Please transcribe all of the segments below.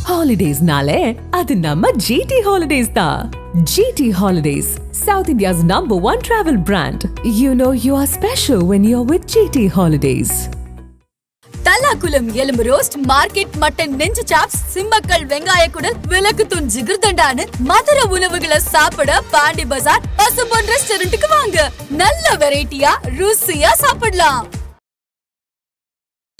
Holidays nale, adu namma GT Holidays da. GT Holidays, South India's #1 travel brand. You know you are special when you're with GT Holidays. Thallakulam எலும்பு roast, market mutton நெஞ்சு chops, Simmakkal வெங்காய குடல், விளக்குத்தூண் ஜிகர்தண்டான்னு மதுரை உணவுகளை சாப்பிட பாண்டி பஜார் பசும்பொன் ரெஸ்டாரண்ட்டுக்கு வாங்க. நல்ல வெரைட்டியா ருசியா சாப்பிடலாம்.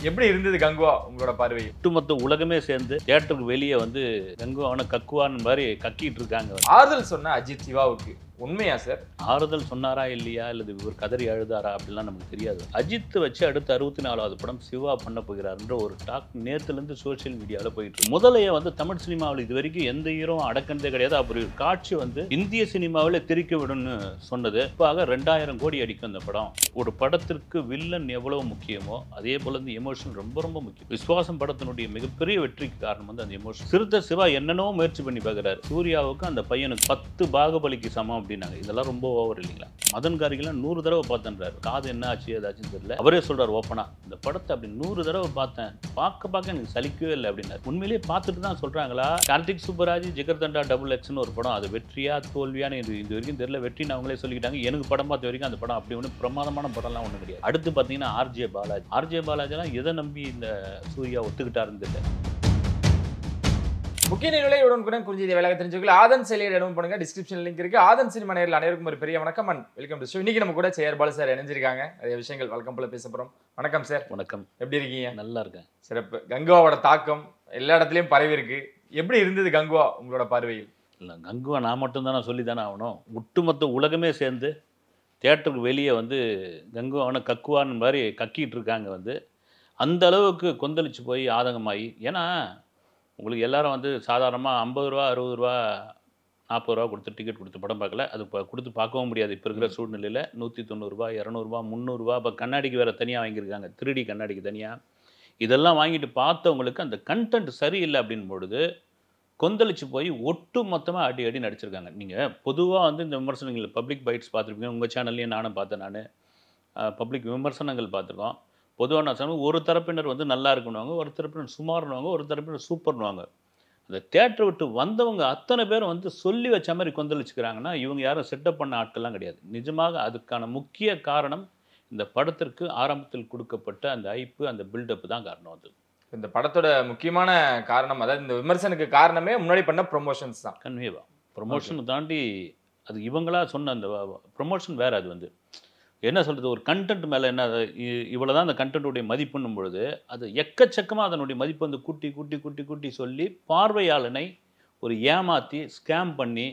எப்படி இருந்தது கங்குவா உங்களோட பார்வை? ஒட்டுமொத்த உலகமே சேர்ந்து தியேட்டருக்கு வெளியே வந்து கங்குவான கக்குவான் மாதிரி கக்கிட்டு இருக்காங்க. ஆறுதல் சொன்ன அஜித் சிவாவுக்கு உண்மையா சார்? ஆறுதல் சொன்னாரா இல்லையா, இல்லது இவர் கதறி அழுதாரா அப்படிலாம் நமக்கு தெரியாது. அஜித் வச்சு அடுத்த 64வது படம் சிவா பண்ண போகிறாருன்ற ஒரு டாக் நேற்றுலேருந்து சோசியல் மீடியாவில் போயிட்டு இருக்கு. முதலைய வந்து தமிழ் சினிமாவில் இது வரைக்கும் எந்த ஹீரோ அடக்கினதே கிடையாது. அப்படி ஒரு காட்சி வந்து இந்திய சினிமாவில் தெரிக்க விடும்னு சொன்னது. இப்போ 2000 கோடி அடிக்கும் அந்த படம். ஒரு படத்திற்கு வில்லன் எவ்வளவு முக்கியமோ அதே போல இந்த எமோஷன் ரொம்ப ரொம்ப முக்கியம். விஸ்வாசம் படத்தினுடைய மிகப்பெரிய வெற்றிக்கு காரணம் வந்து அந்த எமோஷன். சிறுத்தை சிவா என்னென்னோ முயற்சி பண்ணி பார்க்குறாரு. சூர்யாவுக்கு அந்த பையனுக்கு 10 பாகுபலிக்கு சமம் அப்படின்னாங்க. இதெல்லாம் ரொம்ப ஓவர் இல்லைங்களா? மதன் கார்கிலாம் 100 தடவை பார்த்தேன்றாரு. காது என்ன ஆச்சு ஏதாச்சும் தெரியல. அவரே சொல்றாரு ஓப்பனா, இந்த படத்தை அப்படி 100 தடவை பார்த்தேன், பார்க்க எனக்கு சலிக்கவே இல்லை அப்படின்னாரு. உண்மையிலேயே பார்த்துட்டு தான் சொல்றாங்களா? கார்த்திக் சுப்பராஜ் ஜிகர்தண்டா XX ஒரு படம், அது வெற்றியா தோல்வியான்னு இது வரைக்கும் தெரியல. வெற்றின்னு அவங்களே சொல்லிக்கிட்டாங்க. எனக்கு படம் பார்த்த வரைக்கும் அந்த படம் அப்படி ஒன்று பிரமாதமான படம்லாம் ஒன்றும் கிடையாது. அடுத்து பார்த்தீங்கன்னா ஆர்ஜே பாலாஜிலாம் எதை நம்பி இந்த சூர்யா ஒத்துக்கிட்டாருன்னு தெரியல. முக்கிய நிகழ்வுகளை உடனுக்குடன் குறிஞ்சி வேலையை தெரிஞ்சுக்கல ஆதன் செயலியை இடம் பண்ணுங்க. டிஸ்கிரிப்ஷன் லிங்க் இருக்கு. ஆதன் சினிமா நேரில் அனைவருக்கும் ஒரு பெரிய வணக்கம் அண்ட் வெல்கம் டு ஷோ. இன்னைக்கு நம்ம கூட சேர் பாலு சார் இணைஞ்சிருக்காங்க. நிறைய விஷயங்கள் வழக்கம் போல பேச போறோம். வணக்கம் சார். வணக்கம். எப்படி இருக்கீங்க? நல்லா இருக்கேன். சிறப்பு. கங்குவாவோட தாக்கம் எல்லா இடத்துலயும் பரவி இருக்கு. எப்படி இருந்தது கங்குவா உங்களோட பார்வையில்? இல்லை, கங்குவா நான் மட்டும் தானே சொல்லி தானே ஆகணும். ஒட்டுமொத்த உலகமே சேர்ந்து தியேட்டருக்கு வெளியே வந்து கங்குவான கக்குவான்னு மாதிரி கக்கிட்டு இருக்காங்க. வந்து அந்த அளவுக்கு கொந்தளிச்சு போய் ஆதங்கமாகி, ஏன்னா உங்களுக்கு எல்லாரும் வந்து சாதாரணமாக 50 ரூபா 60 ரூபா 40 ரூபா கொடுத்து டிக்கெட் கொடுத்து படம் பார்க்கல. அது கொடுத்து பார்க்கவும் முடியாது இப்போ இருக்கிற சூழ்நிலையில். 190 ரூபா 200 ரூபா 300 ரூபா. இப்போ கண்ணாடிக்கு வேறு தனியாக வாங்கியிருக்காங்க, 3D கண்ணாடிக்கு தனியாக. இதெல்லாம் வாங்கிட்டு பார்த்தவங்களுக்கு அந்த கண்டென்ட் சரியில்லை அப்படின் பொழுது கொந்தளிச்சு போய் ஒட்டு மொத்தமாக அடி நடிச்சிருக்காங்க. நீங்கள் பொதுவாக வந்து இந்த விமர்சனங்கள் பப்ளிக் பைட்ஸ் பார்த்துருப்பீங்க. உங்கள் சேனல்லையும் நானும் பார்த்தேன். நான் பப்ளிக் விமர்சனங்கள் பார்த்துருக்கோம். பொதுவாக நான் சொன்னால் ஒரு தரப்பினர் வந்து நல்லா இருக்குன்னுவாங்க, ஒரு தரப்பினர் சுமார்னுவாங்க, ஒரு தரப்பினர் சூப்பர்னுவாங்க. அந்த தேட்டரை விட்டு வந்தவங்க அத்தனை பேரும் வந்து சொல்லி வச்ச மாதிரி கொந்தளிச்சுக்கிறாங்கன்னா இவங்க யாரும் செட்டப் பண்ண ஆட்கள்லாம் கிடையாது. நிஜமாக அதுக்கான முக்கிய காரணம் இந்த படத்திற்கு ஆரம்பத்தில் கொடுக்கப்பட்ட அந்த ஐப்பு, அந்த பில்டப் தான் காரணம். அது இந்த படத்தோட முக்கியமான காரணம், அதாவது இந்த விமர்சனுக்கு காரணமே முன்னாடி பண்ண ப்ரொமோஷன்ஸ் தான். கன்வேவா ப்ரொமோஷன் தாண்டி அது இவங்களா சொன்ன அந்த ப்ரொமோஷன் வேறு. அது வந்து என்ன சொல்கிறது, ஒரு கண்டென்ட் மேலே என்ன இவ்வளோ தான் அந்த கண்டென்ட்டுடைய மதிப்புன்னும் பொழுது அது எக்கச்சக்கமாக அதனுடைய மதிப்பு வந்து கூட்டி சொல்லி பார்வையாளனை ஒரு ஏமாற்றி ஸ்கேம் பண்ணி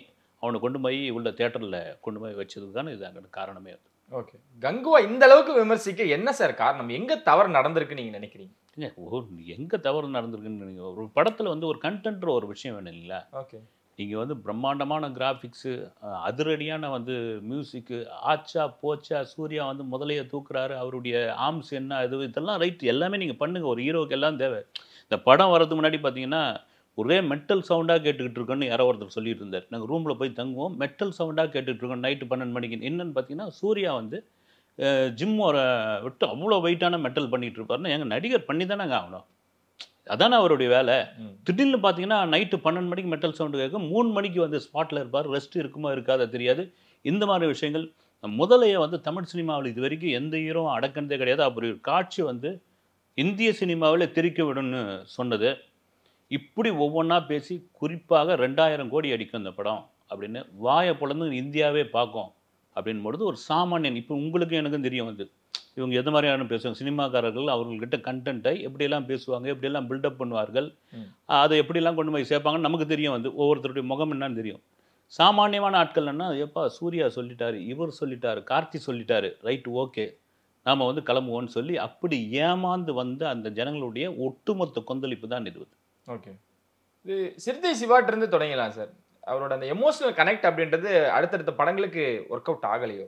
அவனை கொண்டு போய் உள்ள தேட்டரில் கொண்டு போய் வச்சதுக்கு தானே இது அங்கே காரணமே. அது ஓகே. கங்குவா இந்த அளவுக்கு விமர்சிக்க என்ன சார் காரணம்? எங்கே தவறு நடந்திருக்கு நீங்கள் நினைக்கிறீங்க? எங்கே தவறு நடந்திருக்குன்னு நீங்கள் ஒரு படத்தில் வந்து ஒரு கண்டென்ட்ற ஒரு விஷயம் வேணும் இல்லைங்களா? ஓகே. நீங்கள் வந்து பிரம்மாண்டமான கிராஃபிக்ஸு, அதிரடியான வந்து மியூசிக்கு, ஆச்சா போச்சா சூர்யா வந்து முதலையை தூக்குறாரு, அவருடைய ஆர்ம்ஸ் என்ன இதெல்லாம் ரைட், எல்லாமே நீங்கள் பண்ணுங்கள். ஒரு ஹீரோவுக்கு எல்லாம் தேவை. இந்த படம் வரதுக்கு முன்னாடி பார்த்தீங்கன்னா ஒரே மெட்டல் சவுண்டாக கேட்டுக்கிட்டு இருக்கோன்னு யாரோ ஒருத்தர் சொல்லிட்டு இருந்தார். நாங்கள் ரூமில் போய் தங்குவோம், மெட்டல் சவுண்டாக கேட்டுட்டு இருக்கோம் நைட்டு 12 மணிக்கு. என்னென்னு பார்த்தீங்கன்னா சூர்யா வந்து ஜிம்மோரை விட்டு அவ்வளோ வெயிட்டான மெட்டல் பண்ணிகிட்டு இருப்பாருன்னா எங்கள் நடிகர் பண்ணி தானே ஆகணும். அதானே அவருடைய வேலை. திடீர்னு பார்த்தீங்கன்னா நைட்டு 12 மணிக்கு மெட்டல் சவுண்டு கேட்கும், 3 மணிக்கு வந்து ஸ்பாட்டில் இருப்பார். ரெஸ்ட் இருக்குமோ இருக்காத தெரியாது. இந்த மாதிரி விஷயங்கள் முதலையை வந்து தமிழ் சினிமாவில் இது வரைக்கும் எந்த ஹீரோ அடக்கினதே கிடையாது. அப்படி ஒரு காட்சி வந்து இந்திய சினிமாவில் தெரிக்க விடும்னு சொன்னது. இப்படி ஒவ்வொன்றா பேசி குறிப்பாக 2000 கோடி அடிக்கும் இந்த படம் அப்படின்னு வாயை பொழந்து இந்தியாவே பார்க்கும் அப்படின் பொழுது ஒரு சாமானியன், இப்போ உங்களுக்கும் எனக்கும் தெரியும் வந்து இவங்க எது மாதிரியான பேசுவாங்க. சினிமாக்காரர்கள் அவர்கள்கிட்ட கண்டென்ட்டை எப்படியெல்லாம் பேசுவாங்க, எப்படியெல்லாம் பில்டப் பண்ணுவார்கள், அதை எப்படிலாம் கொண்டு போய் சேர்ப்பாங்கன்னு நமக்கு தெரியும். வந்து ஒவ்வொருத்தருடைய முகம் என்னன்னு தெரியும். சாமானியமான ஆட்கள்னா எப்பா சூர்யா சொல்லிட்டாரு, இவர் சொல்லிட்டாரு, கார்த்தி சொல்லிட்டாரு, ரைட்டு ஓகே நாம் வந்து கிளம்புவோன்னு சொல்லி அப்படி ஏமாந்து வந்த அந்த ஜனங்களுடைய ஒட்டுமொத்த கொந்தளிப்பு தான் இது. ஓகே. இது சிறுத்தை சிவாட்டிருந்து தொடங்கலாம் சார். அவரோட அந்த எமோஷனல் கனெக்ட் அப்படின்றது அடுத்தடுத்த படங்களுக்கு ஒர்க் அவுட் ஆகலையோ?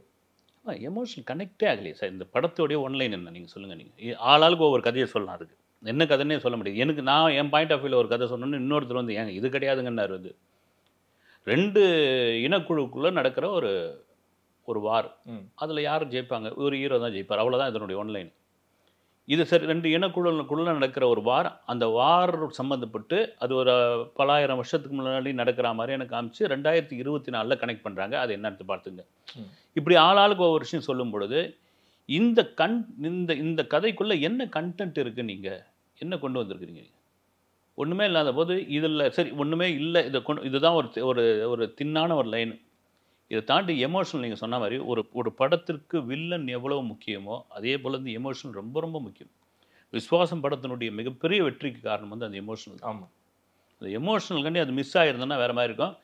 எமோஷனல் கனெக்டே ஆகலையே சார். இந்த படத்தோடைய ஒன்லைன் என்ன நீங்கள் சொல்லுங்கள். நீங்கள் ஆளாளுக்கு ஒவ்வொரு கதையை சொல்லலாம். அதுக்கு என்ன கதைன்னே சொல்ல முடியாது. எனக்கு நான் என் பாயிண்ட் ஆஃப் வியூவில் ஒரு கதை சொன்னோன்னு இன்னொருத்தர் வந்து ஏங்க இது கிடையாதுங்கன்னாரு. வந்து 2 இனக்குழுக்குள்ளே நடக்கிற ஒரு வார். அதில் யார் ஜெயிப்பாங்க? ஒரு ஹீரோ தான் ஜெயிப்பார். அவ்வளோதான் இதனுடைய ஒன்லைன். இது சரி 2 இனக்குழுக்குள்ள நடக்கிற ஒரு வார், அந்த வார் சம்மந்தப்பட்டு அது ஒரு பலாயிரம் வருஷத்துக்கு முன்னாடி நடக்கிற மாதிரி எனக்கு காமிச்சு 2024 கனெக்ட் பண்ணுறாங்க. அது என்னன்னு பார்த்துங்க. இப்படி ஆளாளுக்கு ஒவ்வொரு விஷயம் சொல்லும் பொழுது இந்த இந்த கதைக்குள்ளே என்ன கண்டென்ட் இருக்குது, நீங்கள் என்ன கொண்டு வந்திருக்கிறீங்க? ஒன்றுமே இல்லாத போது இதில் சரி ஒன்றுமே இல்லை, இதுதான் ஒரு ஒரு தின்னான ஒரு லைன். இதை தாண்டி எமோஷனல் நீங்கள் சொன்ன மாதிரி ஒரு படத்திற்கு வில்லன் எவ்வளோ முக்கியமோ அதே போல் இந்த எமோஷனல் ரொம்ப ரொம்ப முக்கியம். விஸ்வாசம் படத்தினுடைய மிகப்பெரிய வெற்றிக்கு காரணம் வந்து அந்த எமோஷனல். ஆமாம், அந்த எமோஷனல் கண்டி அது மிஸ் ஆகிருந்தோன்னா வேறு மாதிரி இருக்கும்.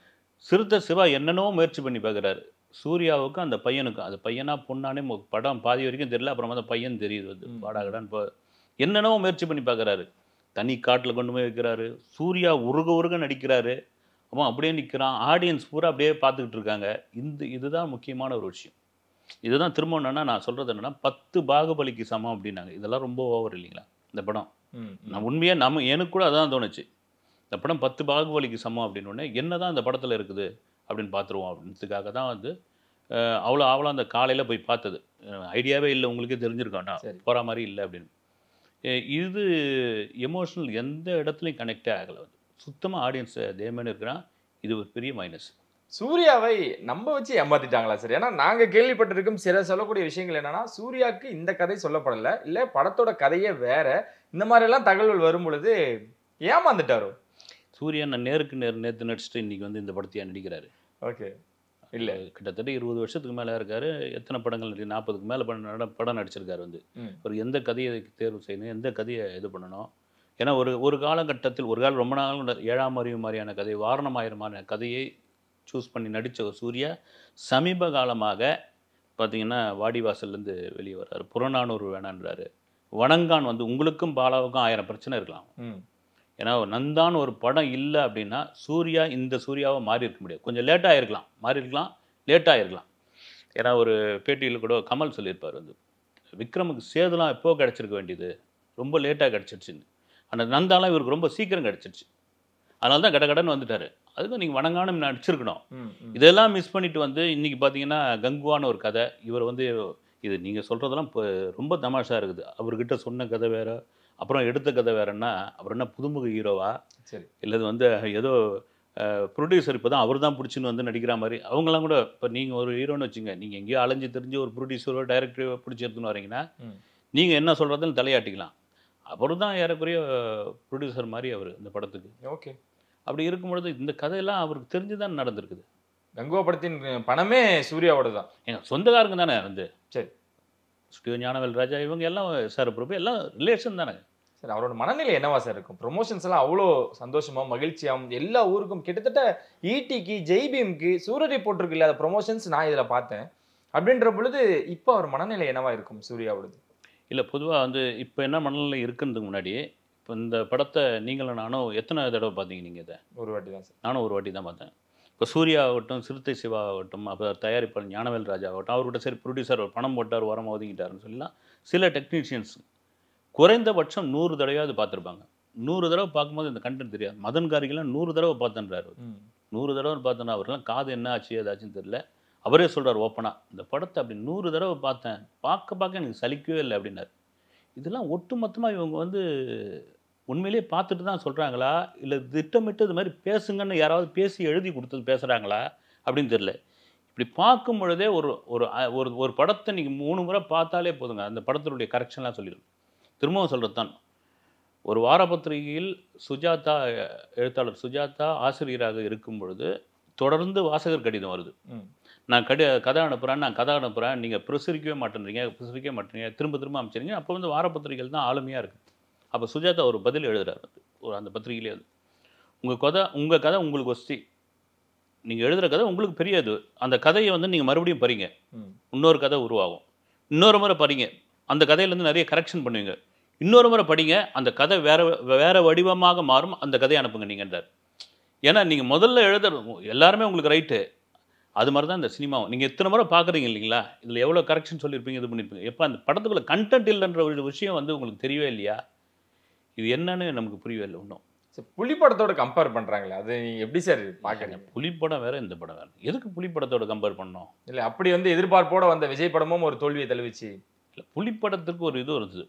சிறுத்தை சிவா என்னென்னவோ முயற்சி பண்ணி பார்க்குறாரு. சூர்யாவுக்கும் அந்த பையனுக்கும், அது பையனா பொண்ணானே படம் பாதி வரைக்கும் தெரியல, அப்புறமா அந்த பையன் தெரியுது வந்து பாடாகடான்னு இப்போ என்னென்னவோ முயற்சி பண்ணி பார்க்குறாரு. தனி காட்டில் கொண்டு போய் வைக்கிறாரு. சூர்யா உருக நடிக்கிறாரு. அவன் அப்படியே நிற்கிறான். ஆடியன்ஸ் பூரா அப்படியே பார்த்துக்கிட்டு இருக்காங்க. இதுதான் முக்கியமான ஒரு விஷயம். இதுதான் திரும்ப என்னன்னா நான் சொல்கிறது என்னென்னா 10 பாகுபலிக்கு சமம் அப்படின்னாங்க. இதெல்லாம் ரொம்ப ஓவர் இல்லைங்களா இந்த படம்? நான் உண்மையாக எனக்கு கூட அதான் தோணுச்சு. இந்த படம் 10 பாகுபலிக்கு சமம் அப்படின்னு என்ன தான் இந்த படத்தில் இருக்குது அப்படின்னு பார்த்துருவோம் அப்படின்றதுக்காக தான் வந்து அவ்வளோ அந்த காலையில் போய் பார்த்தது. ஐடியாவே இல்லை, உங்களுக்கே தெரிஞ்சிருக்கோம்டா போகிற மாதிரி இல்லை அப்படின்னு. இது எமோஷனல் எந்த இடத்துலையும் கனெக்டே ஆகலை. வந்து சுத்தமாக ஆடியன்ஸ் தேமேன்னு இருக்கிறான். இது ஒரு பெரிய மைனஸ். சூர்யாவை நம்ப வச்சு ஏமாத்திட்டாங்களா சார்? ஏன்னா நாங்கள் கேள்விப்பட்டிருக்கும் சில சொல்லக்கூடிய விஷயங்கள் என்னன்னா, சூர்யாவுக்கு இந்த கதை சொல்லப்படலை, இல்லை படத்தோட கதையே வேற, இந்த மாதிரிலாம் தகவல்கள் வரும் பொழுது ஏமாந்துட்டாரோ? சூர்யா நான் நேற்று நடிச்சுட்டு இன்றைக்கி வந்து இந்த படத்தையா நடிக்கிறாரு? ஓகே, இல்லை கிட்டத்தட்ட 20 வருஷத்துக்கு மேலே இருக்காரு. எத்தனை படங்கள் 40க்கு மேலே படம் நடிச்சிருக்காரு. வந்து ஒரு எந்த கதையை தேர்வு செய்யணும், எந்த கதையை இது பண்ணணும். ஏன்னா ஒரு காலகட்டத்தில் ஒரு காலம் ரொம்ப நாள் 7ஆம் அறிவு மாதிரியான கதை, வாரணமாயிரமான கதையை சூஸ் பண்ணி நடித்த சூர்யா சமீப காலமாக பார்த்தீங்கன்னா வாடிவாசல்லேருந்து வெளியே வர்றாரு. புறநானூறு வேணான்றாரு. வணங்கான் வந்து உங்களுக்கும் பாலாவுக்கும் 1000 பிரச்சனை இருக்கலாம். ஏன்னா நந்தான் ஒரு படம் இல்லை அப்படின்னா சூர்யா இந்த சூர்யாவை மாறி இருக்க முடியாது. கொஞ்சம் லேட்டாக இருக்கலாம், லேட்டாக இருக்கலாம். ஏன்னா ஒரு பேட்டியில் கூட கமல் சொல்லியிருப்பார் வந்து விக்ரமுக்கு சேதுலாம் எப்போ கிடச்சிருக்க வேண்டியது, ரொம்ப லேட்டாக கிடச்சிருச்சுன்னு. அந்த நந்தாலாம் இவருக்கு ரொம்ப சீக்கிரம் கிடச்சிருச்சு. அதனால தான் கடன்னு வந்துட்டார். அதுக்கும் நீங்கள் வணங்கானும் நடிச்சிருக்கணும். இதெல்லாம் மிஸ் பண்ணிட்டு வந்து இன்றைக்கி பார்த்தீங்கன்னா கங்குவான ஒரு கதை. இவர் வந்து இது நீங்கள் சொல்கிறதெல்லாம் இப்போ ரொம்ப தமாஷாக இருக்குது. அவர்கிட்ட சொன்ன கதை வேறு, அப்புறம் எடுத்த கதை வேறுன்னா அப்புறம் என்ன புதுமுக ஹீரோவா? சரி, இல்லை வந்து ஏதோ ப்ரொடியூசர் இப்போ தான் அவர் தான் பிடிச்சின்னு வந்து நடிக்கிற மாதிரி. அவங்களாம் கூட இப்போ நீங்கள் ஒரு ஹீரோன்னு வச்சுங்க, நீங்கள் எங்கேயோ அலைஞ்சு தெரிஞ்சு ஒரு ப்ரொடியூசரோ டைரக்டரோ பிடிச்சி எடுத்துன்னு வரீங்கன்னா நீங்கள் என்ன சொல்கிறதுன்னு தலையாட்டிக்கலாம். அப்புறம் தான் ஏறக்குறைய ப்ரொடியூசர் மாதிரி அவர் இந்த படத்துக்கு. ஓகே, அப்படி இருக்கும்பொழுது இந்த கதையெல்லாம் அவருக்கு தெரிஞ்சு தான் நடந்திருக்குது. கங்குவா படத்தின் பணமே சூர்யாவோட தான். எங்கள் சொந்தக்காரங்க தானே வந்து. சரி, ஸ்டுடியோ ஞானவேல் ராஜா இவங்க எல்லாம் சார் பிரபு எல்லாம் ரிலேஷன் தானே. சார் அவரோட மனநிலை என்னவா சார் இருக்கும்? ப்ரொமோஷன்ஸ் எல்லாம் அவ்வளோ சந்தோஷமா மகிழ்ச்சியாகவும் எல்லா ஊருக்கும் கிட்டத்தட்ட ஈடிக்கு ஜெய்பீம்க்கு சூரரை போட்டிருக்கு இல்லாத ப்ரொமோஷன்ஸ் நான் இதில் பார்த்தேன். அப்படின்ற பொழுது இப்போ அவர் மனநிலை என்னவா இருக்கும் சூர்யாவோடது? இல்லை பொதுவாக வந்து இப்போ என்ன மனநிலை இருக்குன்றதுக்கு முன்னாடி இப்போ இந்த படத்தை நீங்களும் நானும் எத்தனை தடவை பார்த்தீங்க? நீங்கள் இதை ஒரு வாட்டி தான் சார். நானும் ஒரு வாட்டி தான் பார்த்தேன். இப்போ சூர்யா ஆகட்டும், சிறுத்தை சிவா ஆகட்டும், அப்போ தயாரிப்பாளர் ஞானவேல் ராஜா ஆகட்டும், அவர்கிட்ட சரி ப்ரொடியூசர் பணம் போட்டார் உரம் ஒதுங்கிட்டாருன்னு சொல்லலாம். சில டெக்னீஷியன்ஸ் குறைந்தபட்சம் 100 தடவையாவது பார்த்துருப்பாங்க. 100 தடவை பார்க்கும்போது இந்த கண்டென்ட் தெரியாது. மதன் கார்கிலாம் 100 தடவை பார்த்தேன்றாரு. 100 தடவை பார்த்தோன்னா அவர்லாம் காது என்ன ஆச்சு ஏதாச்சுன்னு தெரியல. அவரே சொல்கிறார் ஓப்பனாக, இந்த படத்தை அப்படி 100 தடவை பார்த்தேன், பார்க்க எனக்கு சலிக்கவே இல்லை அப்படின்னாரு. இதெல்லாம் ஒட்டுமொத்தமாக இவங்க வந்து உண்மையிலேயே பார்த்துட்டு தான் சொல்கிறாங்களா, இல்லை திட்டமிட்டு இது மாதிரி பேசுங்கன்னு யாராவது பேசி எழுதி கொடுத்தது பேசுகிறாங்களா அப்படின்னு தெரியல. இப்படி பார்க்கும் பொழுதே ஒரு படத்தை நீங்கள் 3 முறை பார்த்தாலே போதுங்க, அந்த படத்தினுடைய கரெக்ஷன்லாம் சொல்லிடும். திரும்பவும் சொல்கிறது தான், ஒரு வாரப்பத்திரிகையில் சுஜாதா எழுத்தாளர் சுஜாதா ஆசிரியராக இருக்கும் பொழுது தொடர்ந்து வாசகர் கடிதம் வருது. நான் கதை அனுப்புகிறேன், நீங்கள் பிரசுரிக்கவே மாட்டேன்றீங்க, திரும்ப அமைச்சிருங்க. அப்போ வந்து வாரப்பத்திரிகைகள் தான் ஆளுமையாக இருக்குது. அப்போ சுஜாதா ஒரு பதில் எழுதுறாரு அந்த பத்திரிகையிலே. அது உங்கள் கதை உங்களுக்கு வசதி, நீங்கள் எழுதுகிற கதை உங்களுக்கு பெரிய இது. அந்த கதையை வந்து நீங்கள் மறுபடியும் படிங்க, இன்னொரு கதை உருவாகும். இன்னொரு முறை படிங்க, அந்த கதையிலேருந்து நிறைய கரெக்ஷன் பண்ணுவீங்க. இன்னொரு முறை படிங்க, அந்த கதை வேறு வடிவமாக மாறும், அந்த கதையை அனுப்புங்க நீங்கன்றார். ஏன்னா நீங்கள் முதல்ல எல்லாருமே உங்களுக்கு ரைட்டு. அது மாதிரி தான் இந்த சினிமாவும். நீங்கள் எத்தனை முறை பார்க்குறீங்க இல்லைங்களா, இதில் எவ்வளோ கரெக்ஷன் சொல்லியிருப்பீங்க, இது பண்ணியிருப்பீங்க. எப்போ அந்த படத்துக்குள்ள கண்டென்ட் இல்லைன்ற ஒரு விஷயம் வந்து உங்களுக்கு தெரியவே இல்லையா? இது என்னன்னு நமக்கு புரியவே இல்லை இன்னும். புலி படத்தோட கம்பேர் பண்ணுறாங்களே, அது நீங்கள் எப்படி சார் பார்க்குறீங்க? புலி படம் வேறு, இந்த படம் வேறு. எதுக்கு புலி படத்தோட கம்பேர் பண்ணோம்? இல்லை அப்படி வந்து எதிர்பார்ப்போட வந்த விஜய் படமும் ஒரு தோல்வியை தழுவிச்சு. புலிப்படத்துக்கு ஒரு இது இருந்தது,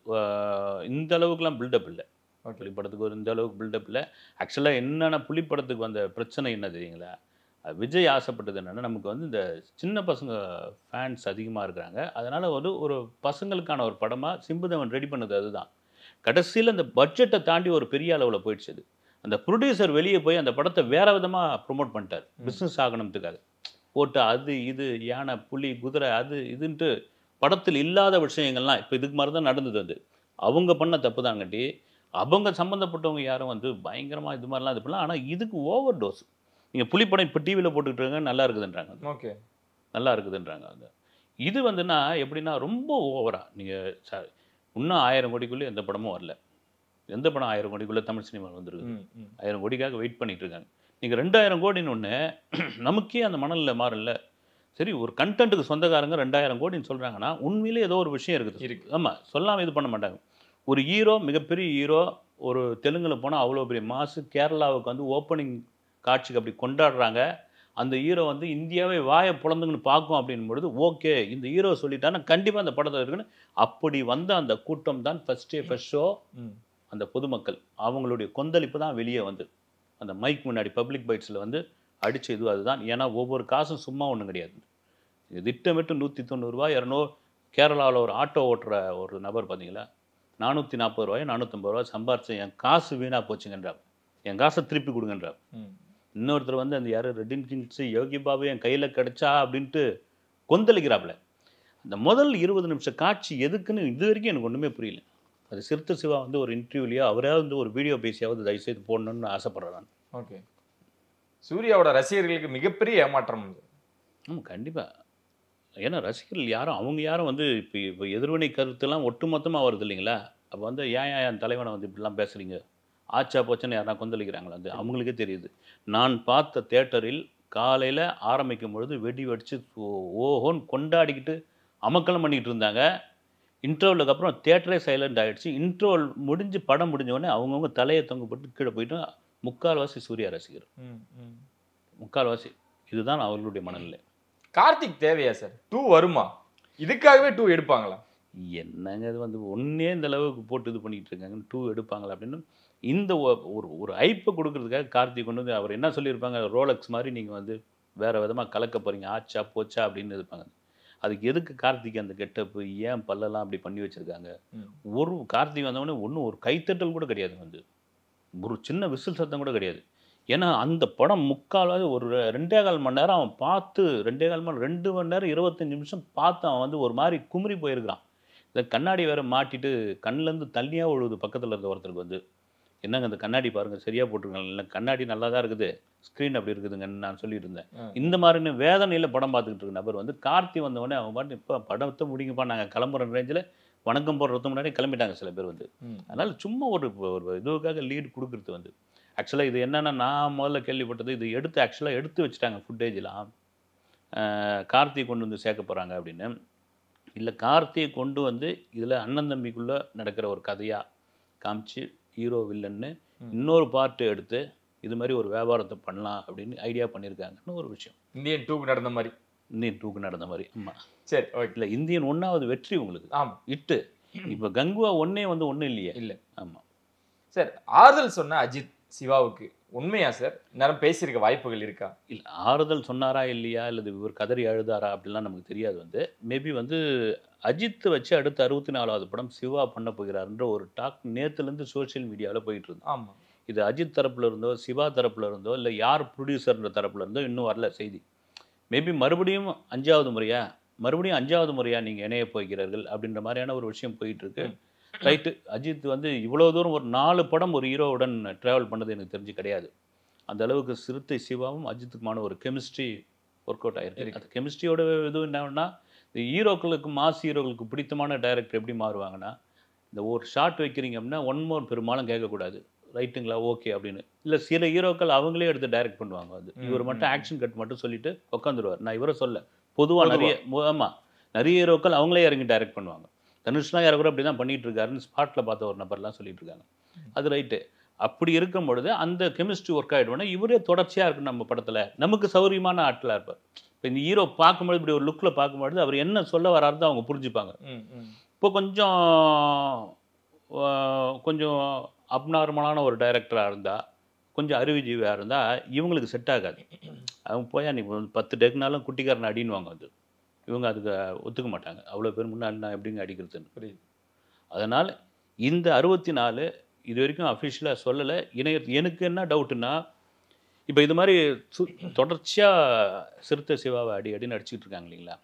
இந்த அளவுக்குலாம் பில்டப் இல்லை. புலிப்படத்துக்கு ஒரு இந்த அளவுக்கு பில்டப் இல்லை. ஆக்சுவலாக என்னென்ன புலிப்படத்துக்கு வந்த பிரச்சனை என்ன தெரியுங்களா? விஜய் ஆசைப்பட்டது என்னென்னா, நமக்கு வந்து இந்த சின்ன பசங்க ஃபேன்ஸ் அதிகமாக இருக்கிறாங்க, அதனால் ஒரு பசங்களுக்கான ஒரு படமாக சிம்புதேவன் ரெடி பண்ணது அதுதான். கடைசியில் அந்த பட்ஜெட்டை தாண்டி ஒரு பெரிய அளவில் போயிடுச்சு. அது அந்த ப்ரொடியூசர் வெளியே போய் அந்த படத்தை வேற விதமாக ப்ரொமோட் பண்ணிட்டார், பிஸ்னஸ் ஆகணும்த்துக்காக போட்டு அது இது யானை புலி குதிரை அது இதுன்ட்டு படத்தில் இல்லாத விஷயங்கள்லாம் இப்போ இதுக்கு மாதிரி தான் நடந்தது. வந்து அவங்க பண்ண தப்பு தான் கட்டி அவங்க சம்மந்தப்பட்டவங்க யாரும் வந்து பயங்கரமாக இது மாதிரிலாம் இது பண்ணலாம். ஆனால் இதுக்கு ஓவர் டோஸ். நீங்கள் புலிப்படம் இப்போ டிவியில் போட்டுக்கிட்டு இருக்காங்க, நல்லா இருக்குதுன்றாங்க. ஓகே, நல்லா இருக்குதுன்றாங்க. அது இது வந்துன்னா எப்படின்னா ரொம்ப ஓவராக நீங்கள் இன்னும் 1000 கோடிக்குள்ளே எந்த படமும் வரல. எந்த படம் 1000 கோடிக்குள்ளே தமிழ் சினிமாவில் வந்துருக்கு? 1000 கோடிக்காக வெயிட் பண்ணிட்டு இருக்காங்க. நீங்கள் 2000 கோடின்னு ஒன்று நமக்கே அந்த மணலில் மாறல. சரி, ஒரு கண்டென்ட்டுக்கு சொந்தக்காரங்க 2000 கோடின்னு சொல்கிறாங்கன்னா உண்மையிலே ஏதோ ஒரு விஷயம் இருக்குது. ஆமாம், சொல்லாமல் இது பண்ண மாட்டாங்க. ஒரு ஹீரோ, மிகப்பெரிய ஹீரோ, ஒரு தெலுங்கில் போனால் அவ்வளோ பெரிய மாசு, கேரளாவுக்கு வந்து ஓப்பனிங் காட்சிக்கு அப்படி கொண்டாடுறாங்க. அந்த ஹீரோ வந்து இந்தியாவே வாயை பிளந்துங்கன்னு பார்க்கும் அப்படின் பொழுது ஓகே இந்த ஹீரோ சொல்லிட்டான்னா கண்டிப்பாக அந்த படத்தில் இருக்குன்னு அப்படி வந்த அந்த கூட்டம் தான் ஃபர்ஸ்ட் ஷோ. அந்த பொதுமக்கள் அவங்களுடைய கொந்தளிப்பு தான் வெளியே வந்து அந்த மைக் முன்னாடி பப்ளிக் பைட்ஸில் வந்து அடிச்ச இது அதுதான். ஏன்னா ஒவ்வொரு காசும் சும்மா ஒன்றும் கிடையாது. இது திட்டமிட்டு 190 ரூபா 200. கேரளாவில் ஒரு ஆட்டோ ஓட்டுற ஒரு நபர் பார்த்தீங்களா, 440 ரூபாய் 450 ரூபாய் சம்பாரிச்சு என் காசு வீணாக போச்சுங்கன்றார், என் காசை திருப்பி கொடுங்கன்றார். இன்னொருத்தர் வந்து அந்த யார் ரெட்டின் கிங்ஸ் யோகி பாபு என் கையில் கிடைச்சா அப்படின்ட்டு கொந்தளிக்கிறாப்புல. அந்த முதல் 20 நிமிஷம் காட்சி எதுக்குன்னு இது வரைக்கும் எனக்கு ஒன்றுமே புரியல. அது சிறுத்தை சிவா வந்து ஒரு இன்டர்வியூலையோ அவராவது வந்து ஒரு வீடியோ பேசியாவது தயவுசெய்து போடணும்னு ஆசைப்படுறேன் நான். ஓகே, சூர்யாவோட ரசிகர்களுக்கு மிகப்பெரிய ஏமாற்றம். ஆமாம், கண்டிப்பாக. ஏன்னா ரசிகர்கள் யாரும் அவங்க யாரும் வந்து இப்போ எதிர்வினை கருத்துலாம் ஒட்டுமொத்தமாக வருது இல்லைங்களா? அப்போ வந்து ஏன் என் தலைவனை வந்து இப்படிலாம் பேசுகிறீங்க, ஆச்சா போச்சுன்னு யாரா கொந்தளிக்கிறாங்களா? அது அவங்களுக்கே தெரியுது. நான் பார்த்த தேட்டரில் காலையில் ஆரம்பிக்கும் பொழுது வெடி வெடித்து ஓஹோன்னு கொண்டாடிக்கிட்டு அமக்கலம் பண்ணிக்கிட்டு இருந்தாங்க. இன்டர்வலுக்கு அப்புறம் தேட்டரே சைலண்ட் ஆகிடுச்சு. இன்டர்வல் முடிஞ்சு படம் முடிஞ்சோடனே அவங்கவுங்க தலையை தொங்க போட்டு கீழே போயிட்டு முக்கால்வாசி சூர்யா ரசிகர், முக்கால்வாசி. இதுதான் அவர்களுடைய மனநிலை. கார்த்திக் தேவையா சார்? 2 வருமா? இதுக்காகவே 2 எடுப்பாங்களா? என்னங்க இது வந்து ஒன்றே இந்த அளவுக்கு போட்டு இது பண்ணிகிட்டு இருக்காங்க, 2 எடுப்பாங்களா அப்படின்னு இந்த ஒரு ஐப்பை கொடுக்கறதுக்காக கார்த்திக் கொண்டு வந்து அவர் என்ன சொல்லியிருப்பாங்க, ரோலக்ஸ் மாதிரி நீங்கள் வந்து வேறு விதமாக கலக்க போகிறீங்க ஆச்சா போச்சா அப்படின்னு இருப்பாங்க. அதுக்கு எதுக்கு கார்த்திக் அந்த கெட்டப்பு, ஏன் பல்லெல்லாம் அப்படி பண்ணி வச்சுருக்காங்க? ஒரு கார்த்திக் வந்தவொடனே ஒன்றும் ஒரு கைத்தட்டல் கூட கிடையாது, வந்து ஒரு சின்ன விசில் சத்தம் கூட கிடையாது. ஏன்னா அந்த படம் முக்கால்வாது ஒரு 2.25 மணி நேரம் அவன் பார்த்து 2.25 மணி 2 மணி நேரம் 25 நிமிஷம் பார்த்து அவன் வந்து ஒரு மாதிரி குமரி போயிருக்கிறான். இந்த கண்ணாடி வேறு மாட்டிட்டு கண்ணிலேருந்து தண்ணியாக விழுவுது பக்கத்தில் இருந்த ஒருத்தருக்கு. வந்து என்னங்க அந்த கண்ணாடி பாருங்கள் சரியாக போட்டிருக்காங்க, இல்லை கண்ணாடி நல்லா தான் இருக்குது, ஸ்க்ரீன் அப்படி இருக்குதுங்கன்னு நான் சொல்லிட்டு இருந்தேன். இந்த மாதிரின்னு வேதனையில் படம் பார்த்துக்கிட்டு இருக்க நபர் வந்து கார்த்தி வந்தவொடனே அவன் பாட்டு இப்போ படத்தை முடிங்கப்பா நாங்கள் கிளம்புற ரேஞ்சில் வணக்கம் போடுறதுக்கு முன்னாடி கிளம்பிட்டாங்க சில பேர் வந்து. அதனால் சும்மா ஒரு இதுக்காக லீடு கொடுக்குறது வந்து ஆக்சுவலாக இது என்னென்னா நான் முதல்ல கேள்விப்பட்டது இது ஆக்சுவலாக எடுத்து வச்சுட்டாங்க ஃபுட்டேஜெலாம், கார்த்தியை கொண்டு வந்து சேர்க்க போகிறாங்க அப்படின்னு. இல்லை கார்த்தியை கொண்டு வந்து இதில் அண்ணன் தம்பிக்குள்ளே நடக்கிற ஒரு கதையாக காமிச்சு ஹீரோ வில்லன்னு இன்னொரு பார்ட்டு எடுத்து இது மாதிரி ஒரு வியாபாரத்தை பண்ணலாம் அப்படின்னு ஐடியா பண்ணியிருக்காங்கன்னு ஒரு விஷயம். இந்தியன் 2 நடந்த மாதிரி. இந்தியன் 2 நடந்த மாதிரி. ஆமாம், சரி ஓகே. இல்லை இந்தியன் 1வது வெற்றி உங்களுக்கு. ஆமாம், இட்டு இப்போ கங்குவா 1 வந்து ஒன்றும் இல்லையே. இல்லை. ஆமாம் சார், ஆறுதல் சொன்ன அஜித் சிவாவுக்கு உண்மையா சார் நேரம் பேசியிருக்க வாய்ப்புகள் இருக்கா? இல்லை ஆறுதல் சொன்னாரா இல்லையா, இல்லை இவர் கதறி அழுதாரா அப்படிலாம் நமக்கு தெரியாது. வந்து மேபி வந்து அஜித்தை வச்சு அடுத்த 64வது படம் சிவா பண்ண போகிறாருன்ற ஒரு டாக் நேற்றுலேருந்து சோஷியல் மீடியாவில் போயிட்டு இருந்து. ஆமாம், இது அஜித் தரப்புல இருந்தோ சிவா தரப்புல இருந்தோ இல்லை யார் ப்ரொடியூசர்ன்ற தரப்புல இருந்தோ இன்னும் வரல செய்தி. மேபி மறுபடியும் 5வது முறையா நீங்கள் இணைய போகிறார்கள் அப்படின்ற மாதிரியான ஒரு விஷயம் போயிட்டு இருக்கு. ரைட்டு, அஜித் வந்து இவ்வளோ தூரம் ஒரு 4 படம் ஒரு ஹீரோவுடன் ட்ராவல் பண்ணது எனக்கு தெரிஞ்சு கிடையாது. அந்த அளவுக்கு சிறுத்தை சிவாவும் அஜித்துக்குமான ஒரு கெமிஸ்ட்ரி ஒர்க் அவுட் ஆகிருக்கு. அந்த கெமிஸ்ட்ரியோட இது என்னன்னா, இந்த ஹீரோக்களுக்கு மாஸ் ஹீரோக்களுக்கு பிடித்தமான டைரக்டர் எப்படி மாறுவாங்கன்னா, இந்த ஒரு ஷார்ட் வைக்கிறீங்க அப்படின்னா 1 மோர் பெரும்பாலும் கேட்கக்கூடாது, ரைட்டுங்களா ஓகே அப்படின்னு. இல்லை சில ஹீரோக்கள் அவங்களே எடுத்து டைரக்ட் பண்ணுவாங்க. வந்து இவர் மட்டும் ஆக்ஷன் கட் மட்டும் சொல்லிட்டு உட்காந்துருவார். நான் இவரை சொல்ல பொதுவாக நிறைய ஹீரோக்கள் அவங்களே இறங்கி டைரக்ட் பண்ணுவாங்க. தனுஷ்லாம் யாரை கூட அப்படி தான் பண்ணிகிட்டு இருக்காருன்னு ஸ்பாட்டில் பார்த்த ஒரு நபர்லாம் சொல்லிட்டு இருக்காங்க. அது ரைட்டு. அப்படி இருக்கும் பொழுது அந்த கெமிஸ்ட்ரி ஒர்க் ஆகிடுவோன்னா இவரே தொடர்ச்சியாக இருக்கும் நம்ம படத்தில், நமக்கு சௌரியமான ஆட்களாக இருப்பார். இப்போ இந்த ஹீரோ பார்க்கும்போது இப்படி ஒரு லுக்கில் பார்க்கும்பொழுது அவர் என்ன சொல்ல வராருன்னு அவங்க புரிஞ்சுப்பாங்க. இப்போ கொஞ்சம் கொஞ்சம் அப்நார்மலான ஒரு டைரக்டராக இருந்தால், கொஞ்சம் அறிவுஜீவியாக இருந்தால் இவங்களுக்கு செட் ஆகாது. அவங்க போய் நீ 10 டெக்னாலும் குட்டிக்காரன் அடின்னுவாங்க. வந்து இவங்க அதுக்கு ஒத்துக்க மாட்டாங்க. அவ்வளோ பேர் முன்னாடி நான் எப்படிங்க அடிக்கிறதுன்னு. புரியுது. அதனால் இந்த 64 இது வரைக்கும் அஃபிஷியலாக சொல்லலை. எனக்கு என்ன டவுட்டுன்னா, இப்போ இது மாதிரி தொடர்ச்சியாக சிறுத்தை சிவாவை அடின்னு அடிச்சுக்கிட்டு இருக்காங்க இல்லைங்களா.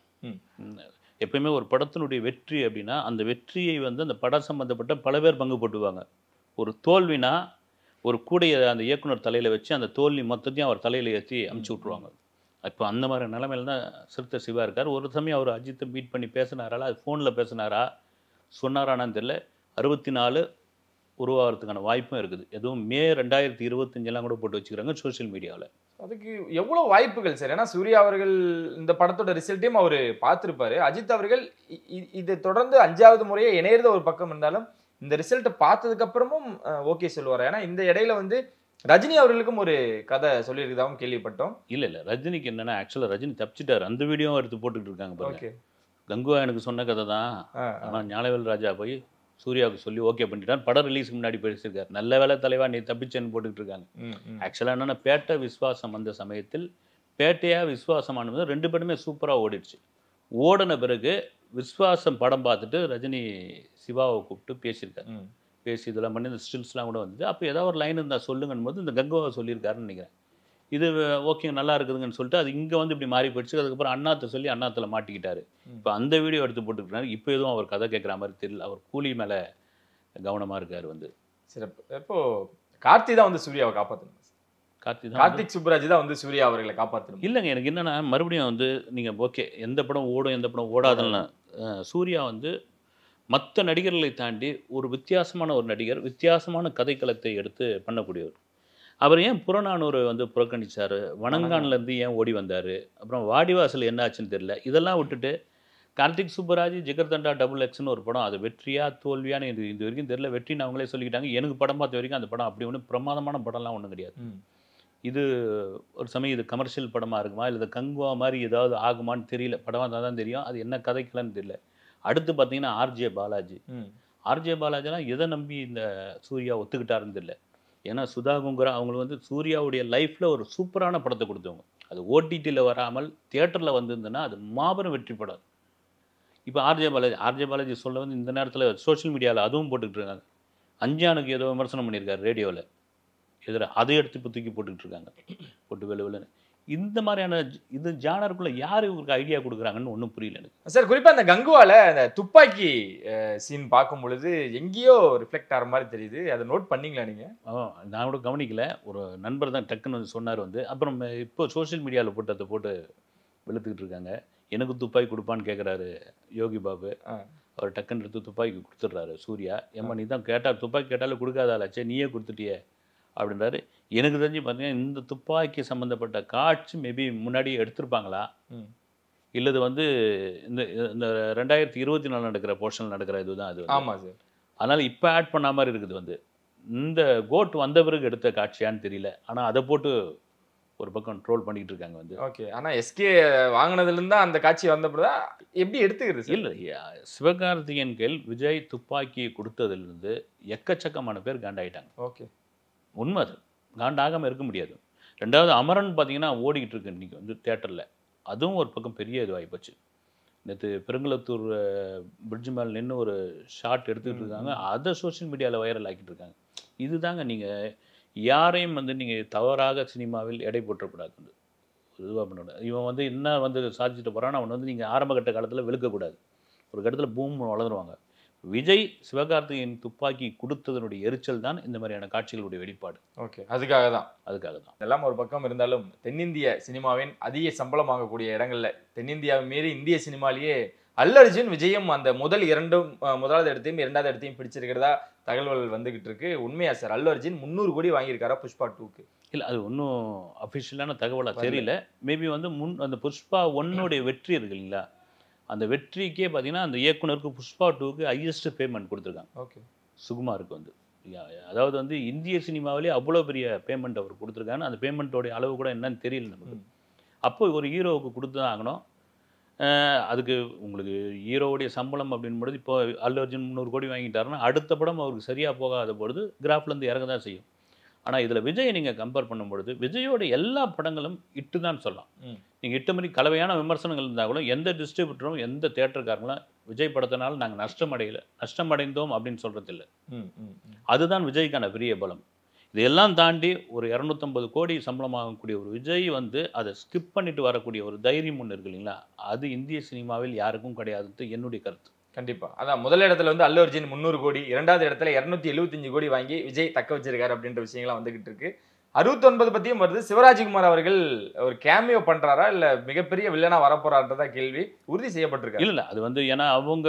எப்பயுமே ஒரு படத்தினுடைய வெற்றி அப்படின்னா அந்த வெற்றியை வந்து அந்த படம் சம்மந்தப்பட்ட பல பேர் பங்கு போட்டுவாங்க. ஒரு தோல்வினா ஒரு கூடைய அந்த இயக்குனர் தலையில் வச்சு அந்த தோல்வி மொத்தத்தையும் அவர் தலையில் ஏற்றி அமுச்சு விட்ருவாங்க. இப்போ அந்த மாதிரி நிலைமையில தான் சிறுத்தை சிவா இருக்கார். ஒரு சமயம் அவர் அஜித்தை மீட் பண்ணி பேசினாரா, அது ஃபோனில் பேசினாரா, சொன்னாரானான்னு தெரியல. 64 உருவாகிறதுக்கான வாய்ப்பும் இருக்குது. எதுவும் மே 2025 கூட போட்டு வச்சுக்கிறாங்க சோஷியல் மீடியாவில். அதுக்கு எவ்வளோ வாய்ப்புகள் சார்? ஏன்னா சூர்யா அவர்கள் இந்த படத்தோட ரிசல்ட்டையும் அவர் பார்த்துருப்பாரு. அஜித் அவர்கள் இதை தொடர்ந்து 5வது முறையே இணையறது ஒரு பக்கம் இருந்தாலும் இந்த ரிசல்ட்டை பார்த்ததுக்கு அப்புறமும் ஓகே சொல்லுவார். ஏன்னா இந்த இடையில வந்து ரஜினி அவர்களுக்கும் ஒரு கதை சொல்லியிருக்கதாகவும் கேள்விப்பட்டோம். இல்லை ரஜினிக்கு என்னன்னா, ஆக்சுவலாக ரஜினி தப்பிச்சிட்டார். அந்த வீடியோவும் எடுத்து போட்டுக்கிட்டு இருக்காங்க பாருங்க. கங்குவா எனக்கு சொன்ன கதை தான். ஆனால் ஞானவேல் ராஜா போய் சூர்யாவுக்கு சொல்லி ஓகே பண்ணிட்டான். படம் ரிலீஸுக்கு முன்னாடி பேசியிருக்காரு. நல்ல வேலை தலைவா நீ தப்பிச்சேன்னு போட்டுக்கிட்டு இருக்காங்க. ஆக்சுவலாக என்னென்னா, பேட்டை விஸ்வாசம் வந்த சமயத்தில் பேட்டையா விஸ்வாசமானது 2 படமே சூப்பராக ஓடிடுச்சு. ஓடின பிறகு விஸ்வாசம் படம் பார்த்துட்டு ரஜினி சிவாவை கூப்பிட்டு பேசியிருக்காரு. பேசி இதெல்லாம் பண்ணி இந்த ஸ்டில்ஸ்லாம் கூட வந்துச்சு. அப்போ ஏதாவது ஒரு லைன் இருந்தால் சொல்லுங்கன்னு போது இந்த கங்குவா சொல்லியிருக்காருன்னு நினைக்கிறேன். இது ஓகே நல்லா இருக்குதுங்கன்னு சொல்லிட்டு அது இங்கே வந்து இப்படி மாறி போயிடுச்சு. அதுக்கப்புறம் அண்ணாத்தை சொல்லி அண்ணாத்தில் மாட்டிக்கிட்டாரு. இப்போ அந்த வீடியோ எடுத்து போட்டுருக்காரு. இப்போ எதுவும் அவர் கதை கேட்குற மாதிரி தெரியல. அவர் கூலி மேலே கவனமாக இருக்கார். வந்து சிறப்பு. இப்போ கார்த்தி தான் வந்து சூர்யாவை காப்பாற்றணும். கார்த்திக் சுப்புராஜ் தான் வந்து சூர்யா அவர்களை காப்பாற்றணும். இல்லைங்க, எனக்கு என்னென்னா மறுபடியும் வந்து நீங்கள் ஓகே எந்த படம் ஓடும் எந்த படம் ஓடாதுன்னு சூர்யா வந்து மற்ற நடிகர்களை தாண்டி ஒரு வித்தியாசமான ஒரு நடிகர், வித்தியாசமான கதைக்களத்தை எடுத்து பண்ணக்கூடியவர். அவர் ஏன் புறநானூறு வந்து புறக்கணிச்சார், வணங்கான்லேருந்து ஏன் ஓடி வந்தார், அப்புறம் வாடிவாசல் என்ன ஆச்சுன்னு தெரியல. இதெல்லாம் விட்டுட்டு கார்த்திக் சுப்புராஜ் ஜிகர்தண்டா XXன்னு ஒரு படம், அது வெற்றியா தோல்வியான்னு இது வரைக்கும் தெரியல. வெற்றின்னு அவங்களே சொல்லிக்கிட்டாங்க. எனக்கு படம் பார்த்த வரைக்கும் அந்த படம் அப்படி ஒன்றும் பிரமாதமான படம்லாம் ஒன்றும் கிடையாது. இது ஒரு சமயம் இது கமர்ஷியல் படமாக இருக்குமா இல்லை இது கங்குவா மாதிரி ஏதாவது ஆகுமான்னு தெரியல. படமாக தான் தெரியும், அது என்ன கதைக்கலன்னு தெரியல. அடுத்து பார்த்தீங்கன்னா ஆர்ஜே பாலாஜிலாம் எதை நம்பி இந்த சூர்யா ஒத்துக்கிட்டாருன்னு தெரியல. ஏன்னா சுதா குங்குரா அவங்களுக்கு வந்து சூர்யாவுடைய லைஃப்பில் ஒரு சூப்பரான படத்தை கொடுத்தவங்க. அது ஓடிடியில் வராமல் தியேட்டரில் வந்திருந்ததுன்னா அது மாபெரும் வெற்றி படம். இப்போ ஆர்ஜே பாலாஜி சொல்ல வந்து இந்த நேரத்தில் சோஷியல் மீடியாவில் அதுவும் போட்டுக்கிட்டு இருக்காங்க. அஞ்சானுக்கு ஏதோ விமர்சனம் பண்ணியிருக்காரு ரேடியோவில், அதை எடுத்து இப்போ தூக்கி போட்டுக்கிட்டு இருக்காங்க, போட்டு வெளுன்னு. இந்த மாதிரியான இது ஜானருக்குள்ள யார் இவங்களுக்கு ஐடியா கொடுக்குறாங்கன்னு ஒன்றும் புரியல எனக்கு. சார் குறிப்பாக அந்த கங்குவால அந்த துப்பாக்கி சீன் பார்க்கும் பொழுது எங்கேயோ ரிஃப்ளெக்ட் ஆகிற மாதிரி தெரியுது. அதை நோட் பண்ணிங்களா நீங்கள்? நான் கூட கவனிக்கல. ஒரு நண்பர் தான் டக்குன்னு வந்து சொன்னார். வந்து அப்புறம் இப்போ சோஷியல் மீடியாவில் போட்டு அதை போட்டு வெளுத்துக்கிட்டு இருக்காங்க. எனக்கு துப்பாக்கி கொடுப்பான்னு கேட்குறாரு யோகி பாபு. அவர் டக்குன்னு எடுத்து துப்பாக்கி கொடுத்துட்றாரு சூர்யா. ஏம்மா நீ தான் கேட்டால் துப்பாக்கி கேட்டாலும் கொடுக்காதாலாச்சே, நீயே கொடுத்துட்டியே அப்படின்றாரு. எனக்கு தெரிஞ்சு பார்த்தீங்கன்னா இந்த துப்பாக்கி சம்மந்தப்பட்ட காட்சி மேபி முன்னாடியே எடுத்திருப்பாங்களா, இல்லது வந்து இந்த 2024 நடக்கிற போர்ஷனில் நடக்கிற இதுதான் அது. ஆமாம் சார். அதனால் இப்போ ஆட் பண்ண மாதிரி இருக்குது. வந்து இந்த கோட் வந்த பிறகு எடுத்த காட்சியான்னு தெரியல. ஆனால் அதை போட்டு ஒரு பக்கம் ட்ரோல் பண்ணிக்கிட்டு இருக்காங்க. வந்து ஓகே, ஆனால் எஸ்கே வாங்கினதுலேருந்து தான் அந்த காட்சி வந்தப்பதான் எப்படி எடுத்துக்கிறது? இல்லை, சிவகார்த்திகேயன் கையில் விஜய் துப்பாக்கியை கொடுத்ததுலேருந்து எக்கச்சக்கமான பேர் காண்டாயிட்டாங்க. ஓகே, உண்மை, அது காண்டாகாமல் இருக்க முடியாது. ரெண்டாவது அமரன் பார்த்தீங்கன்னா ஓடிக்கிட்டு இருக்கு இன்றைக்கி வந்து தேட்டரில். அதுவும் ஒரு பக்கம் பெரிய இதுவாகிப்போச்சு. நேற்று பெருங்குளத்தூர் பிரிட்ஜ் மேலே நின்று ஒரு ஷார்ட் எடுத்துக்கிட்டு இருக்காங்க. அதை சோஷியல் மீடியாவில் வைரல் ஆக்கிட்டு இருக்காங்க. இதுதாங்க, நீங்கள் யாரையும் வந்து நீங்கள் தவறாக சினிமாவில் எடை போட்டக்கூடாது. வந்து இதுவாக பண்ணக்கூடாது. இவன் வந்து என்ன வந்து சாதிச்சுட்டு போகிறான்னு அவன் வந்து நீங்கள் ஆரம்பகட்ட காலத்தில் வெளுக்கக்கூடாது. ஒரு கட்டத்தில் பூம் வளர்ந்துருவாங்க. விஜய் சிவகார்த்திகேயன் துப்பாக்கி கொடுத்ததனுடைய எரிச்சல் தான் இந்த மாதிரியான காட்சிகளுடைய வெளிப்பாடு. ஓகே, அதுக்காக தான் இதெல்லாம் ஒரு பக்கம் இருந்தாலும் தென்னிந்திய சினிமாவின் அதிக சம்பளம் வாங்கக்கூடிய இடங்கள்ல தென்னிந்தியாவை மீறி இந்திய சினிமாலேயே அல்லு அர்ஜுன் விஜயும் அந்த முதலாவது இடத்தையும் 2வது இடத்தையும் பிடிச்சிருக்கிறதா தகவல்கள் வந்துகிட்டு இருக்கு. உண்மையா சார்? அல்லு அர்ஜுன் 300 கோடி வாங்கியிருக்காரா புஷ்பா 2க்கு? இல்லை, அது ஒன்றும் அஃபிஷியலான தகவலாக தெரியல. மேபி வந்து அந்த புஷ்பா 1 வெற்றி இருக்கு இல்லைங்களா, அந்த வெற்றிக்கே பார்த்தீங்கன்னா அந்த இயக்குனருக்கு புஷ்பா 2க்கு ஹையஸ்ட் பேமெண்ட் கொடுத்துருக்காங்க. ஓகே, சுகுமாருக்கு வந்து. அதாவது வந்து இந்திய சினிமாவிலே அவ்வளோ பெரிய பேமெண்ட் அவர் கொடுத்துருக்காங்க. அந்த பேமெண்ட்டோடைய அளவு கூட என்னன்னு தெரியல நமக்கு. அப்போ ஒரு ஹீரோவுக்கு கொடுத்து தான் ஆகணும். அதுக்கு உங்களுக்கு ஹீரோவுடைய சம்பளம் அப்படின்பொழுது இப்போ அல்லு அர்ஜுன் 300 கோடி வாங்கிட்டாருன்னா அடுத்த படம் அவருக்கு சரியாக போகாத பொழுது கிராஃப்லேருந்து இறங்க தான் செய்யும். ஆனால் இதில் விஜயை நீங்கள் கம்பேர் பண்ணும்பொழுது விஜயோட எல்லா படங்களும் இட்டு தான் சொல்லலாம். நீங்கள் இட்டு மாதிரி கலவையான விமர்சனங்கள் இருந்தால் கூட எந்த டிஸ்ட்ரிபியூட்டரும் எந்த தேட்டருக்காரங்களும் விஜய் படத்தினால நாங்கள் நஷ்டமடைந்தோம் அப்படின்னு சொல்கிறது இல்லை. அதுதான் விஜய்க்கான பெரிய பலம். இதெல்லாம் தாண்டி ஒரு 250 கோடி சம்பளம் ஆகக்கூடிய ஒரு விஜய் வந்து அதை ஸ்கிப் பண்ணிட்டு வரக்கூடிய ஒரு தைரியம் ஒன்று இருக்கு இல்லைங்களா, அது இந்திய சினிமாவில் யாருக்கும் கிடையாதுன்னு என்னுடைய கருத்து. கண்டிப்பா. அதான் முதல் இடத்துல வந்து அல்லு அர்ஜுன் 300 கோடி, இரண்டாவது இடத்துல 275 கோடி வாங்கி விஜய் தக்க வச்சிருக்காரு அப்படின்ற விஷயங்கள்லாம் வந்துகிட்டு இருக்கு. 69 பத்தியும் வருது. சிவராஜ்குமார் அவர்கள் ஒரு கேமியோ பண்றாரா இல்ல மிகப்பெரிய வில்லனா வரப்போறான்றதா கேள்வி. உறுதி செய்யப்பட்டிருக்கு இல்ல அது வந்து ஏன்னா அவங்க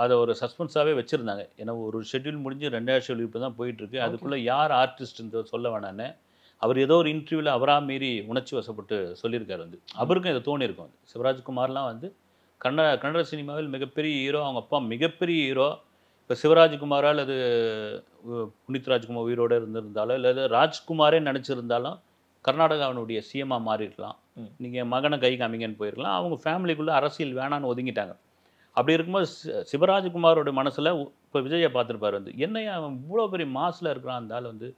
அதை ஒரு சஸ்பென்ஸாவே வச்சிருந்தாங்க. ஏன்னா ஒரு ஷெட்யூல் முடிஞ்சு 2வது ஷெட்யூல் இப்போ தான் போயிட்டு இருக்கு. அதுக்குள்ள யார் ஆர்டிஸ்ட் சொல்ல வேணான்னு அவர் ஏதோ ஒரு இன்டர்வியூல அவரா மீறி உணர்ச்சி வசப்பட்டு சொல்லியிருக்காரு. வந்து அவருக்கும் இதை தோணி இருக்கும். சிவராஜ்குமார்லாம் வந்து கன்னட சினிமாவில் மிகப்பெரிய ஹீரோ, அவங்க அப்பா மிகப்பெரிய ஹீரோ. இப்போ சிவராஜ்குமாரால் அது புனித் ராஜ்குமார் உயிரோடு இருந்திருந்தாலும் இல்லை ராஜ்குமாரே நினச்சிருந்தாலும் கர்நாடகாவினுடைய சிஎம்மாக மாறிடலாம். நீங்கள் மகனை கை காமிங்கன்னு போயிருக்கலாம். அவங்க ஃபேமிலிக்குள்ளே அரசியல் வேணான்னு ஒதுங்கிட்டாங்க. அப்படி இருக்கும்போது சிவராஜ்குமாரோட மனசில் இப்போ விஜயை பார்த்துருப்பார். வந்து என்னையா அவன் இவ்வளோ பெரிய மாசில் இருக்கிறான், அந்த ஆள் வந்து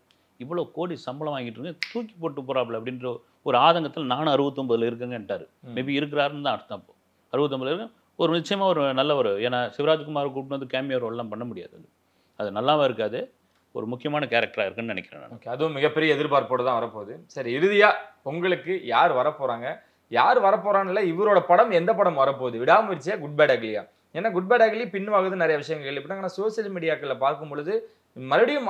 இவ்வளோ கோடி சம்பளம் வாங்கிட்டு இருக்கு, தூக்கி போட்டு போகிறாப்புல அப்படின்ற ஒரு ஆதங்கத்தில் நானும் 69 இருக்குங்கன்ட்டார். மேபி இருக்கிறாருன்னு தான் அர்த்தம். அப்போ 69 இருக்கு ஒரு நிச்சயமாக ஒரு நல்ல ஒரு, ஏன்னா சிவராஜ்குமார் கூப்பிட்டு வந்து கேமியோ ரோல்லாம் பண்ண முடியாது. அது நல்லாவும் இருக்காது. ஒரு முக்கியமான கேரக்டராக இருக்குன்னு நினைக்கிறேன் நான். ஓகே, அதுவும் மிகப்பெரிய எதிர்பார்ப்போடு தான் வரப்போகுது. சரி, இறுதியாக உங்களுக்கு யார் வரப்போகிறாங்க, யார் வரப்போகிறான்னு இவரோட படம் எந்த படம் வரப்போகுது? விடாமுயற்சியா, குட் பேட் அக்லியா? ஏன்னா குட் பேட் அக்லி பின்வாகுது நிறைய விஷயங்கள் கேள்விப்பட்டாங்க. ஆனால் சோசியல் மீடியாக்களில் பார்க்கும் பொழுது மறுபடியும்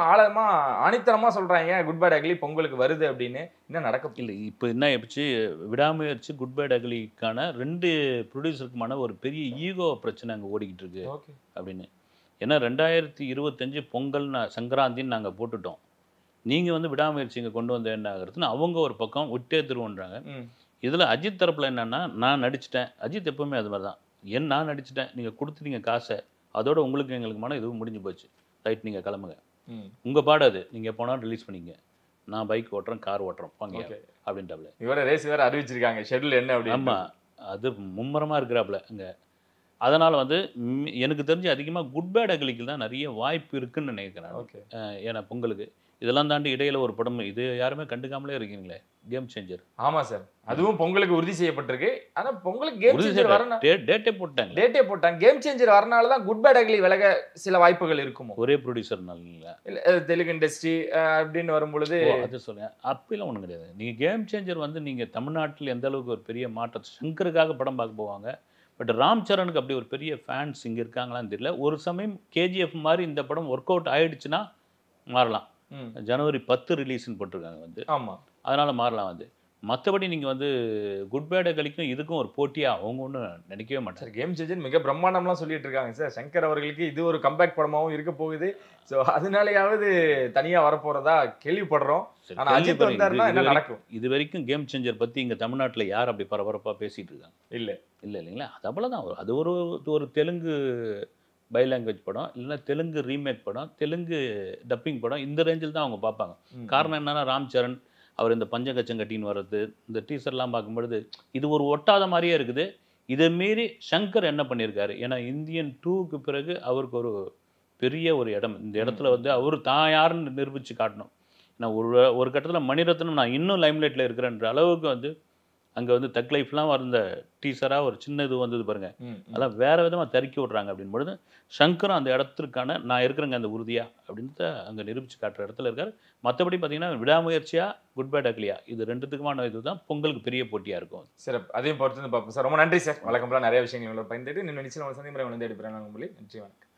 ஆணித்தனமாக சொல்கிறாங்க குட் பேட் அக்லி பொங்கலுக்கு வருது அப்படின்னு. என்ன நடக்க இல்லை இப்போ என்ன ஆயிடுச்சு, விடாமுயற்சி குட் பேட் அக்லிக்கான 2 ப்ரொடியூசருக்குமான ஒரு பெரிய ஈகோ பிரச்சனை அங்கே ஓடிக்கிட்டு இருக்கு அப்படின்னு. ஏன்னா 2025 பொங்கல் சங்கராந்தின்னு நாங்கள் போட்டுட்டோம், நீங்கள் வந்து விடாமுயற்சி இங்கே கொண்டு வந்த என்ன ஆகுறதுன்னு அவங்க ஒரு பக்கம் விட்டே திருவன்றாங்க. இதில் அஜித் தரப்பில் என்னென்னா, நான் நடிச்சிட்டேன். அஜித் எப்பவுமே அது மாதிரி தான், நான் நடிச்சிட்டேன், நீங்கள் கொடுத்துட்டீங்க காசை, அதோட உங்களுக்கு எங்களுக்குமான இதுவும் முடிஞ்சு போச்சு, ரைட் நீங்கள் கிளம்புங்க, உங்கள் பாடு அது, நீங்கள் போனால் ரிலீஸ் பண்ணிங்க, நான் பைக் ஓட்டுறேன், கார் ஓட்டுறேன் வாங்க அப்படின்ட்டாப்ல. இவர ரேஸ் வேறு அறிவிச்சிருக்காங்க, ஷெட்யூல் என்ன அப்படி. ஆமாம், அது மும்முரமாக இருக்கிறாப்புல அங்கே. அதனால் வந்து எனக்கு தெரிஞ்சு அதிகமாக குட் பேட் அக்லிக்கு தான் நிறைய வாய்ப்பு இருக்குன்னு நினைக்கிறேன். ஏன்னா பொங்கலுக்கு இதெல்லாம் தாண்டி இடையில ஒரு படம், இது யாருமே கண்டுக்காமலே இருக்கீங்களே, கேம் சேஞ்சர். ஆமாம் சார், அதுவும் பொங்கலுக்கு உறுதி செய்யப்பட்டிருக்கு. ஆனால் பொங்கலுக்கு கேம் சேஞ்சர் வரணும், டேட்டே போட்டாங்க. கேம் சேஞ்சர் வரனால தான் குட் பேட் அக்லி விலக சில வாய்ப்புகள் இருக்குமோ? ஒரே ப்ரொடியூசர்னால இல்லை, தெலுங்கு இண்டஸ்ட்ரி அப்படின்னு வரும்பொழுது அது சொல்லுங்கள். அப்படிலாம் ஒன்றும் கிடையாது. நீங்கள் கேம் சேஞ்சர் வந்து நீங்கள் தமிழ்நாட்டில் எந்த அளவுக்கு ஒரு பெரிய மாற்றத்தை, சங்கருக்காக படம் பார்க்க போவாங்க. பட் ராம் சரணுக்கு அப்படி ஒரு பெரிய ஃபேன்ஸ் இங்கே இருக்காங்களான்னு தெரியல. ஒரு சமயம் கேஜிஎஃப் மாதிரி இந்த படம் ஒர்க் அவுட் ஆகிடுச்சுன்னா மாறலாம். ஜனவரி 10 ரிலீஸ்ன்னு போட்டிருக்காங்க வந்து. ஆமாம், அதனால் மாறலாம் வந்து. மற்றபடி நீங்கள் வந்து குட் பேட் அக்லிக்கும் இதுக்கும் ஒரு போட்டியாக அவங்க ஒன்றும் நினைக்கவே மாட்டாங்க. சார், கேம் சேஞ்சர் மிக பிரம்மாண்டம்லாம் சொல்லிட்டு இருக்காங்க சார். சங்கர் அவர்களுக்கு இது ஒரு கம்பேக் படமாகவும் இருக்க போகுது. ஸோ அதனாலயாவது தனியாக வரப்போகிறதா கேள்விப்படுறோம். ஆனால் அஜித் வந்தாருன்னா என்ன நடக்கும்? இது வரைக்கும் கேம் சேஞ்சர் பற்றி இங்கே தமிழ்நாட்டில் யார் அப்படி பரபரப்பாக பேசிகிட்டு இருக்காங்க? இல்லைங்களா? அது அவ்வளோதான். அது ஒரு தெலுங்கு பை லாங்குவேஜ் படம், இல்லைன்னா தெலுங்கு ரீமேக் படம், தெலுங்கு டப்பிங் படம், இந்த ரேஞ்சில் தான் அவங்க பார்ப்பாங்க. காரணம் என்னன்னா, ராம் சரண் அவர் இந்த பஞ்சகச்சம் கட்டின்னு வர்றது, இந்த டீசர்லாம் பார்க்கும்பொழுது இது ஒரு ஒட்டாத மாதிரியே இருக்குது. இதை மீறி சங்கர் என்ன பண்ணியிருக்காரு, ஏன்னா இந்தியன் 2க்கு பிறகு அவருக்கு ஒரு பெரிய ஒரு இடம், இந்த இடத்துல வந்து அவர் தான் யாருன்னு நிரூபித்து காட்டணும். ஏன்னா ஒரு கட்டத்தில் மணிரத்னம் நான் இன்னும் லைம்லைட்டில் இருக்கிறேன்ற அளவுக்கு வந்து அங்கே வந்து தக் லைஃப்லாம் வந்த டீசராக ஒரு சின்ன இது வந்தது பாருங்க, அதெல்லாம் வேறு விதமாக தறிக்கி விட்றாங்க. அப்படின்னு பொழுது சங்கரும் அந்த இடத்திற்கான நான் இருக்கிறேங்க அந்த உறுதியாக அப்படின்ட்டு அங்கே நிரூபித்து காட்டுற இடத்துல இருக்கார். மற்றபடி பார்த்தீங்கன்னா விடாமுயற்சியா, குட் பேட் அக்லியா, இது 2த்துக்குமான இது தான் பொங்கலுக்கு பெரிய போட்டியாக இருக்கும். சார், அதையும் பொறுத்து பார்ப்போம் சார். ரொம்ப நன்றி சார். வழக்கம் போல நிறைய விஷயங்கள் பயந்துட்டு இன்னும் நிச்சயம் சந்திமுறை வந்து எடுக்கிறேன். நன்றி, வணக்கம்.